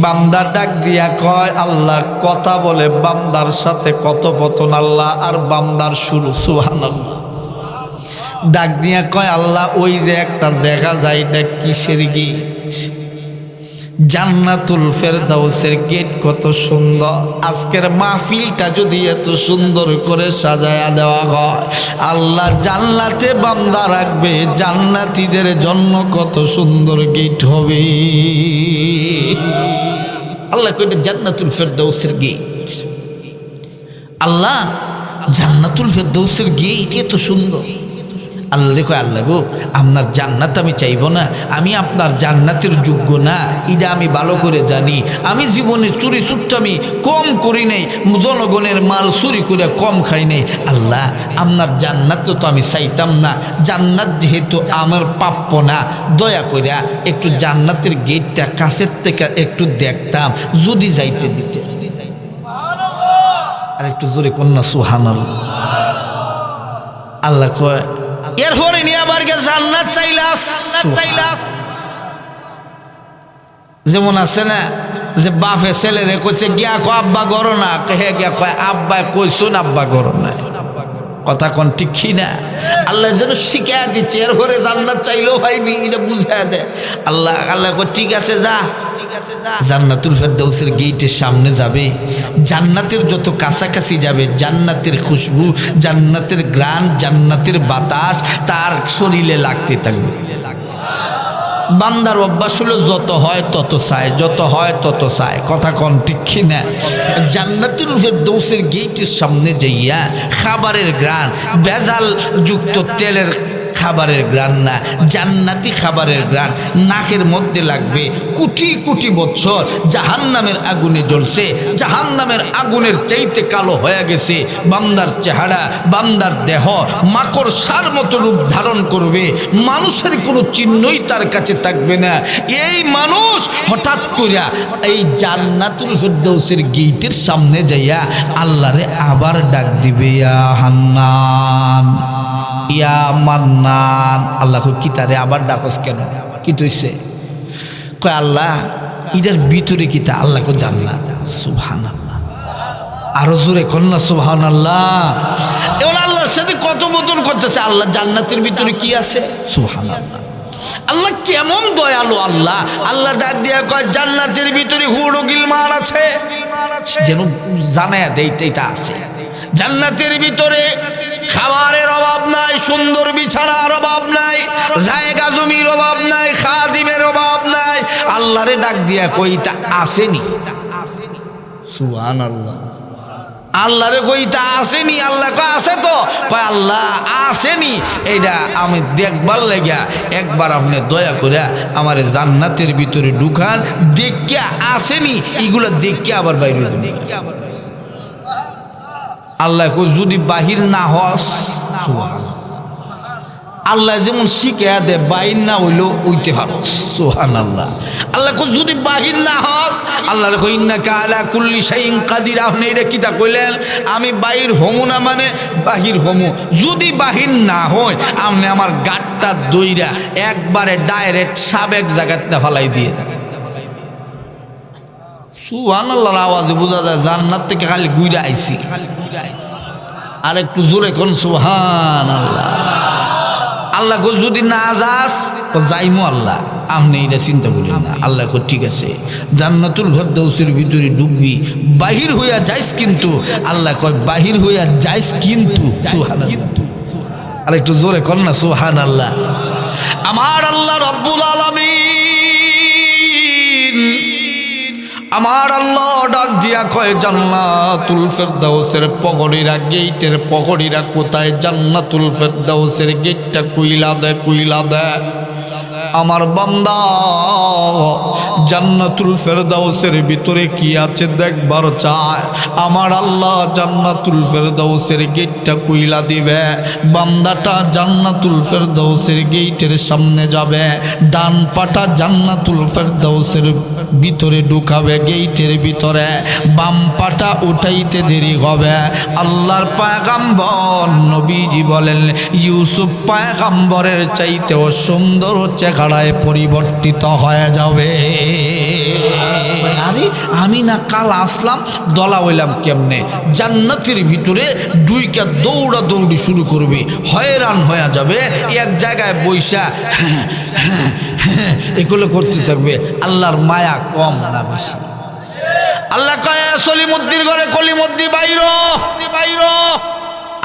বান্দা ডাক দিয়া কয়, আল্লাহর কথা বলে বান্দার সাথে কথোপকথন আল্লাহ আর বান্দার শুরু। সুবহানাল্লাহ। ডাক দিয়া কয়, আল্লাহ ওই যে একটা দেখা যায় এটা কিসের গেট? জান্নাতুল ফেরদাউসের গেট। কত সুন্দর। আজকের মাহফিলটা যদি এত সুন্দর করে সাজায়া দেওয়া হয়, আল্লাহ জান্নাতে বান্দা রাখবে, জান্নাতীদের জন্য কত সুন্দর গেট হবে। আল্লাহ কইটা জান্নাতুল ফেরদাউসের গেট। আল্লাহ জান্নাতুল ফেরদাউসের গেট এত সুন্দর। আল্লাহ দেখো, আল্লাহ গো আপনার জান্নাত আমি চাইব না, আমি আপনার জান্নাতের যোগ্য না, এটা আমি ভালো করে জানি। আমি জীবনে চুরি চুট্টামি কম করি নাই, জনগণের মাল চুরি করে কম খাই নাই। আল্লাহ আপনার জান্নাত তো আমি চাইতাম না, জান্নাত যেহেতু আমার প্রাপ্য না, দয়া করিয়া একটু জান্নাতের গেটটা কাছের থেকে একটু দেখতাম, যদি যাইতে দিতে। আর একটু জোরে কন্যা সুবহানাল্লাহ। আল্লাহ কয়, এরপরে নিয়ে আবার জান্নাত চাইলাস। যেমন আছে না যে বাপে ছেলেরে কইছে গিয়া কো আব্বা গরো না, হে গিয়া কয় আব্বা কইছুন আব্বা গরো না। কথা কোন ঠিক কি না? আল্লাহ যেন শিখা দিচ্ছে, এরপরে জান্নাত চাইলেও ভাইবি, এটা বুঝা দেয় আল্লাহ। আল্লাহ কয় ঠিক আছে যা। জান্নাতুল ফেরদাউসের গেটের সামনে যাবে, জান্নাতের যত কাছাকাছি যাবে, জান্নাতের খুশবু, জান্নাতের গ্রান, জান্নাতের বাতাস তার শরীরে লাগতে থাকবে। বান্দার অভ্যাস হলো যত হয় তত চায়, যত হয় তত চায়। কথা কন ঠিক কি না? জান্নাতুল ফেরদাউসের গেটের সামনে যাইয়া খাবারের গ্রান, ভেজাল যুক্ত তেলের খাবারের গ্রান না, জান্নাতি খাবারের গ্রান নাকের মধ্যে লাগবে। কোটি কোটি বছর জাহান্নামের আগুনে জ্বলছে, জাহান্নামের আগুনের চাইতে কালো হয়ে গেছে বান্দার চেহারা, বান্দার দেহ মাকড়সার মতো রূপ ধারণ করবে, মানুষের কোনো চিহ্নই তার কাছে থাকবে না। এই মানুষ হঠাৎ করিয়া এই জান্নাতুল ফেরদাউসের গেটের সামনে যাইয়া আল্লাহরে আবার ডাক দিবে, ইয়া হান্নান ইয়া মান্নান। আল্লাহ কি তারে আবার ডাকস কেন? কি তৈছে? কয় আল্লাহ এটার ভিতরে কি তা? আল্লাহ কো জান্নাত। সুবহানাল্লাহ। আরো জোরে কন্যা সুবহানাল্লাহ। এবার আল্লাহর সাথে কথোপকথন করতেছে, আল্লাহ জান্নাতের ভিতরে কি আছে? সুবহানাল্লাহ। আল্লাহ কেমন দয়ালু আল্লাহ। আল্লাহ ডাক দিয়া কয় জান্নাতের ভিতরে হুরু গিলমান আছে, যেন জানায়া দেইতেইটা আছে। জান্নাতের ভিতরে খাবারের অভাব নাই, সুন্দর বিছানার অভাব নাই, জায়গা জমির অভাব নাই, খাদিমের অভাব নাই। আল্লাহরে ডাক দিয়া কইতা আসেনি। সুবহানাল্লাহ। আল্লাহরে কইতা আসেনি। আল্লাহ কয় আছে তো। কয় আল্লাহ আসেনি, এইটা আমি দেখবার লাগিয়া একবার আপনি দয়া করে আমার জান্নাতের ভিতরে ঢুকান, দেখিয়া আসেনি এগুলো দেখিয়া আবার বাইরে। আল্লাহ কই যদি বাহির না হস, আল্লাহ যেমন শিখে দে বাহির না হইলেও উইতে পারো। সুবহানাল্লাহ। আল্লাহ যদি বাহির না হস, আল্লাহ কই ইন্নাকা আলা কুল্লি শাইইন কাদির। আপনি এটা কিতা কইলেন? আমি বাহির হমু না মানে বাহির হমু। যদি বাহির না হয় আপনি আমার গাটটা দইরা একবারে ডাইরেক্ট সাবেক জায়গাতে ফালাই দিয়ে। সুবহানাল্লাহর আওয়াজে বোঝা যায় জান্নাত থেকে খালি গুইরা আইছি। আর একটু জোরে কোন সুবহানাল্লাহ। আল্লাহ কো যদি না যাস তো যাইমু আল্লাহ, আপনি এটা চিন্তা করেন না। আল্লাহ কো ঠিক আছে, জান্নাতুল ফেরদাউসের ভিতরে ঢুকবি, বাহির হইয়া যাইস কিন্তু। আল্লাহ কয় বাহির হইয়া যাইস কিন্তু। সুবহানাল্লাহ। আর একটু জোরে কোন না সুবহানাল্লাহ। আমার আল্লাহ রব্বুল আলামিন, আমার আল্লাহ ডাক দিয়া কয় জান্নাতুল ফেরদাউসের পগড়িরা, গেটের পগড়িরা কোথায়? জান্নাতুল ফেরদাউসের গেটটা কুইলা দে, কুইলা দে। আমার বান্দা জান্নাতুল ফেরদাউসের ভিতরে কি আছে দেখবার চায়, আমার আল্লাহ জান্নাতুল ফেরদাউসের গেটটা কুইলা দিবে। বান্দাটা জান্নাতুল ফেরদাউসের গেটের সামনে যাবে, ডান পাটা জান্নাতুল ফেরদাউসের ভিতরে ঢুকাবে গেটের ভিতরে, বাম পাটা উঠাইতে দেরি হবে। আল্লাহর পয়গম্বর নবীজি বলেন ইউসুফ পয়গম্বরের চাইতেও সুন্দর চেহারায় পরিবর্তিত হয়ে যাবে। আমি না কাল আসলাম, দলা হইলাম কেমনে? জান্নাতের ভিতরে দুইকা দৌড়া দৌড়ি শুরু করবে, হয়রান হয়ে যাবে, এক জায়গায় বৈশা এগুলো করতে থাকবে। আল্লাহর মায়া কম না বেশি? আল্লাহ কয় সলিমুদ্দির ঘরে কলিমুদ্দি বাইরো, বাইরো।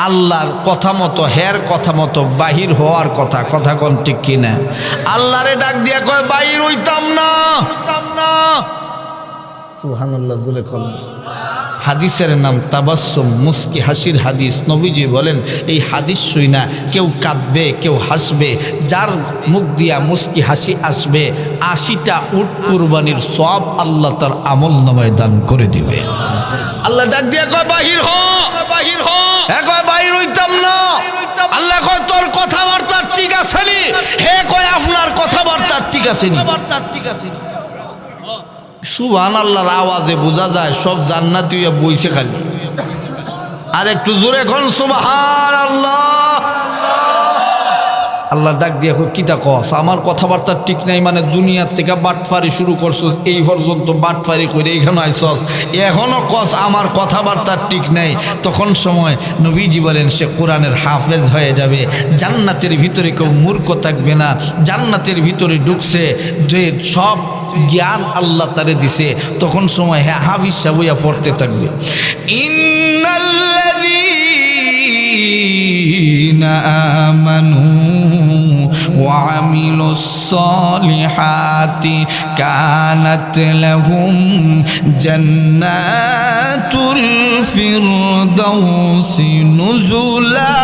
আল্লাহর কথা মতো, হের কথা মতো বাহির হওয়ার কথা, কথা কোন ঠিক কিনা? আল্লাহরে ডাক দিয়া কয় বাহির হইতাম না, হইতাম না। সুবহানাল্লাহ জোরে কল। হাদিসের নাম তাবাসসুম, মুস্কি হাসির হাদিস। নবীজি বলেন এই হাদিস শুইনা কেউ কাঁদবে, কেউ হাসবে, যার মুখ দিয়া মুস্কি হাসি আসবে 80টা উট কুরবানির সওয়াব আল্লাহ তার আমল নামায় দান করে দিবে। আল্লাহ ডাক দিয়া কয় বাহির হ, বাহির হ। হ্যাঁ কয় বাহির হইতাম না। আল্লাহ কয় তোর কথাবার্তা ঠিক আছে নি? হে কয় আপনার কথাবার্তা ঠিক আছে নি? ঠিক আছে নি? সুবহানাল্লাহর আওয়াজে বোঝা যায় সব জান্নাতি বইছে খালি। আর একটু জোরে কোন সুবহানাল্লাহ। আল্লাহ ডাক দিয়ে কিতা কস? আমার কথাবার্তা ঠিক নাই মানে দুনিয়ার থেকে বাটফারি শুরু করছস, এই পর্যন্ত বাটফারি করে এইখানে আইসস, এখনো কস আমার কথাবার্তা ঠিক নাই। তখন সময় নবীজি বলেন সে কোরআনের হাফেজ হয়ে যাবে, জান্নাতের ভিতরে কেউ মূর্খ থাকবে না। জান্নাতের ভিতরে ঢুকছে যে সব জ্ঞান আল্লাহ তারে দিছে, তখন সময় হ্যাঁ হাফিজ সাবইয়া পড়তে থাকবে। ইন্নাল্লাযীনা আমানু وعملوا الصالحات كانت لهم جنات الفردوس نزلا।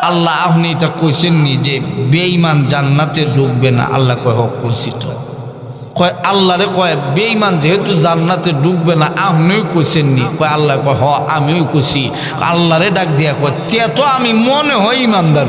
আল্লাহ আপনি এটা কইছেন নি যে বেঈমান জান্নাতে ঢুকবে না? আল্লাহ কয় হোক কইছি তো। কয় আল্লাহরে কয় বেঈমান যেহেতু জান্নাতে ঢুকবে না আপনিও কইছেন নি? কয় আল্লাহ কয় হ আমিও কইছি। আল্লাহরে ডাক দিয়া কয় তে তো আমি মনে হয় ইমানদার।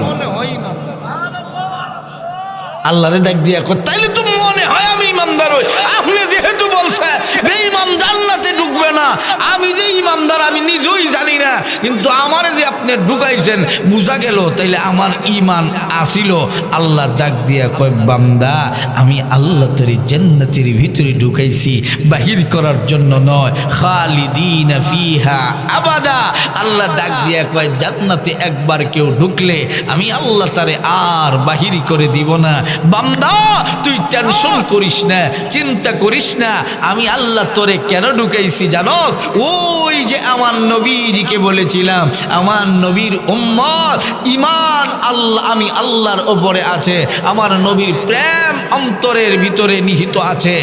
আল্লাহরে ডাক দিয়া কয় তাইলে তো মনে হয় আমি ইমানদার হই। আপনি যেহেতু বলছেন বেঈমান জান্নাতে ঢুকবে না, আমি যে ইমানদার আমি নিজেই জানি না, কিন্তু আমারে যে আপনি ঢুকাইছেন বুঝা গেল তাইলে আমার ঈমান আসিল। আল্লাহ ডাক দিয়া কয় বান্দা আমি আল্লাহ তোরে জান্নাতের ভিতরে ঢুকাইছি বাহির করার জন্য নয়, খালিদিনা ফিহা আবাদা। আল্লাহ ডাক দিয়া কয় জান্নাতে একবার কেউ ঢুকলে আমি আল্লাহ তারে আর বাহির করে দিব না। বান্দা তুই টেনশন করিস না, চিন্তা করিস না, আমি আল্লাহ তোরে কেন ঢুকাইছি জানোস? ওই যে আমার নবীজিকে বলেছিলাম আমার নবীর উম্মত, ঈমান আল্লাহ আমি আল্লাহর ওপরে আছে, আমার নবীর প্রেম অন্তরের ভিতরে নিহিত আছে।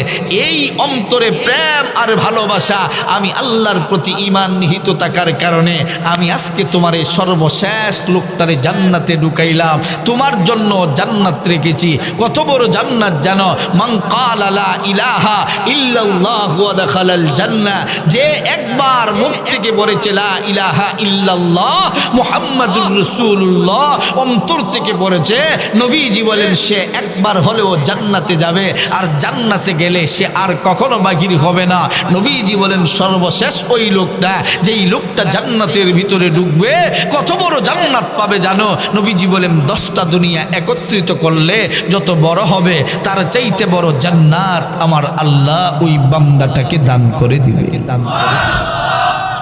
এই অন্তরে প্রেম আর ভালোবাসা, আমি আল্লাহর প্রতি ঈমান নিহিত থাকার কারণে আমি আজকে তোমার এই সর্বশেষ লোকটারে জান্নাতে ঢুকাইলাম, তোমার জন্য জান্নাত রেখেছি। কত বড় জান্নাত জানো? মান ক্বালা লা ইলাহা ইল্লাল্লাহু ওয়া দাখালাল জান্নাহ, যে একবার মুখ থেকে বলেছে লা ইলাহা ইল্লাল্লাহ মুহাম্মাদুর রাসূলুল্লাহ, অন্তর থেকে বলেছে, নবীজি বলেন সে একবার হলেও জান্নাতে যাবে, আর জান্নাতে গেলে সে আর কখনো বাহির হবে না। নবীজি বলেন সর্বশেষ ওই লোকটা, যেই লোকটা জান্নাতের ভিতরে ঢুকবে, কত বড় জান্নাত পাবে জানো? নবীজি বলেন 10টা দুনিয়া একত্রিত করলে যত বড় হবে, তার চাইতে বড় জান্নাত আমার আল্লাহ ওই বান্দাটাকে দান করে দিবে।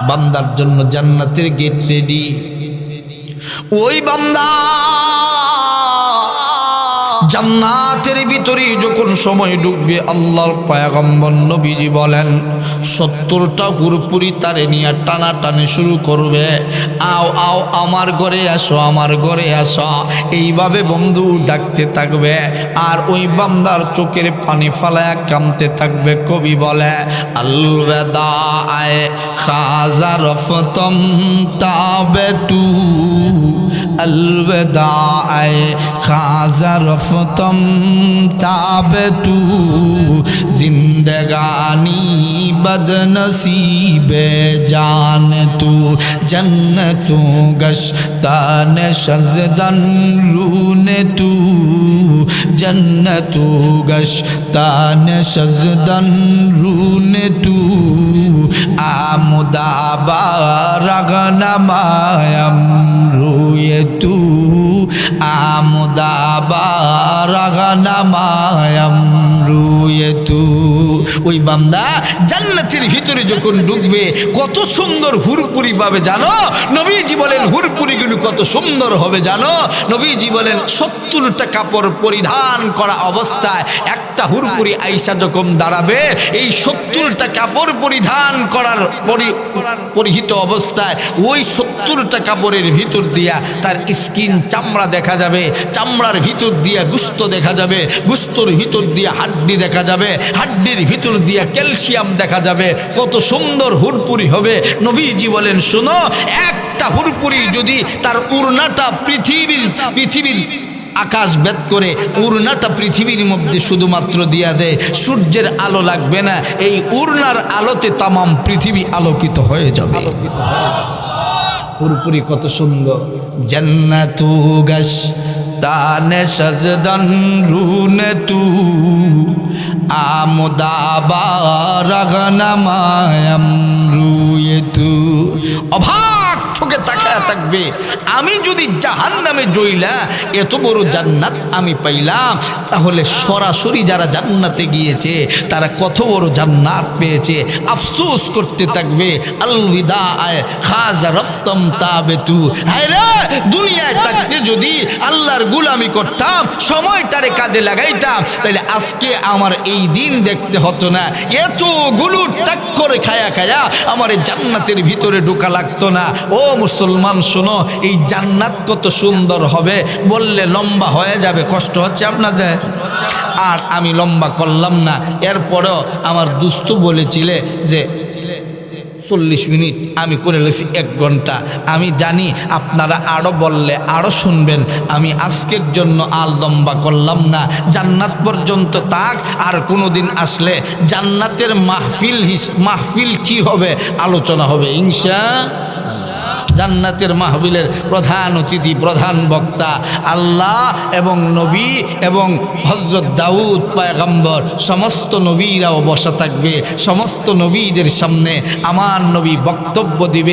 বান্দার জন্য জান্নাতের গেট রেডি। ওই বান্দা জান্নাতের ভিতরে যখন সময় ঢুকবে, আল্লাহর পয়গম্বর নবীজি বলেন 70টা হুরপুরি তারে নিয়ে টানাটানি শুরু করবে, আও আও আমার ঘরে আসো, আমার ঘরে আসো, এইভাবে বন্ধু ডাকতে থাকবে। আর ওই বান্দার চোখের পানি ফালায়া কামতে থাকবে। কবি বলে আলবেদা আয় খাজা রফতম তাবেতু, আলবেদা আয় খাজা রফতম তাবেতু, জিন্দগানি বদনসীবে জান তু, জন্নতু গশতান শজদন রুনে তু, জন্নতু গশতান শজদন রুনে তু, আমুদাবা রগনমায়ম রুয়ে তু, আমুদাবা রগনমায়ম রুয়ে তু। ওই বান্দা জান্নাতের ভিতরে যখন ঢুকবে, কত সুন্দর হুরপুরি পাবে জানো? নবীজি বলেন হুরপুরিগুলো কত সুন্দর হবে জানো? নবীজি বলেন 70টা কাপড় পরিধান করা অবস্থায় একটা হুরপুরি আইসা যখন দাঁড়াবে, এই 70টা কাপড় পরিধান করার পরিহিত অবস্থায় ওই 70টা কাপড়ের ভিতর দিয়া তার স্কিন চামড়া দেখা যাবে, চামড়ার ভিতর দিয়া গুস্ত দেখা যাবে, গুস্তর ভিতর দিয়া হাড্ডি দেখা যাবে, হাড্ডির ভিতর দিয়া ক্যালসিয়াম দেখা যাবে। কত সুন্দর হুরপুরি হবে। নবীজি বলেন শোনো, একটা হুরপুরি যদি তার উড়নাটা পৃথিবীর আকাশ ভেদ করে উড়নাটা পৃথিবীর মধ্যে শুধুমাত্র দিয়া দেয়, সূর্যের আলো লাগবে না, এই উড়নার আলোতে তামাম পৃথিবী আলোকিত হয়ে যাবে। হুরপুরি কত সুন্দর। জান্নাতু গাশ তানে সজদন রুনে তু, আমুদাবা রগনমায়ম রুয়ে তু। অবাক চোখে তাকায়া থাকবে, আমি যদি জাহান্নামে জইলা এত বড় জান্নাত আমি পাইলাম, তাহলে সরাসরি যারা জান্নাতে গিয়েছে তারা কত বড় জান্নাত পেয়েছে। আফসোস করতে থাকবে, আলবিদা আয় খাজা রফতম তাবেতু। হায় রে, দুনিয়ায় থাকতে যদি আল্লাহর গুলামি করতাম, সময়টারে কাজে লাগাইতাম, তাহলে আজকে আমার এই দিন দেখতে হতো না, এতগুলো টাক্কর খায়া খায়া আমার এই জান্নাতের ভিতরে ঢোকা লাগতো না। ও মুসলমান শোনো, এই জান্নাত কত সুন্দর হবে বললে লম্বা হয়ে যাবে, কষ্ট হচ্ছে আপনাদের। আর আমি লম্বা করলাম না। এরপরেও আমার দুস্থ বলেছিলে যে 40 মিনিট, আমি করে লেছি 1 ঘন্টা। আমি জানি আপনারা আরও বললে আরও শুনবেন, আমি আজকের জন্য আর লম্বা করলাম না। জান্নাত পর্যন্ত তাক, আর কোনো দিন আসলে জান্নাতের মাহফিল কি হবে আলোচনা হবে ইনশাআল্লাহ। জান্নাতের মাহফিলের প্রধান অতিথি, প্রধান বক্তা আল্লাহ এবং নবী এবং হযরত দাউদ পয়গম্বর, সমস্ত নবীরাও বসা থাকবে। সমস্ত নবীদের সামনে আমার নবী বক্তব্য দিবে।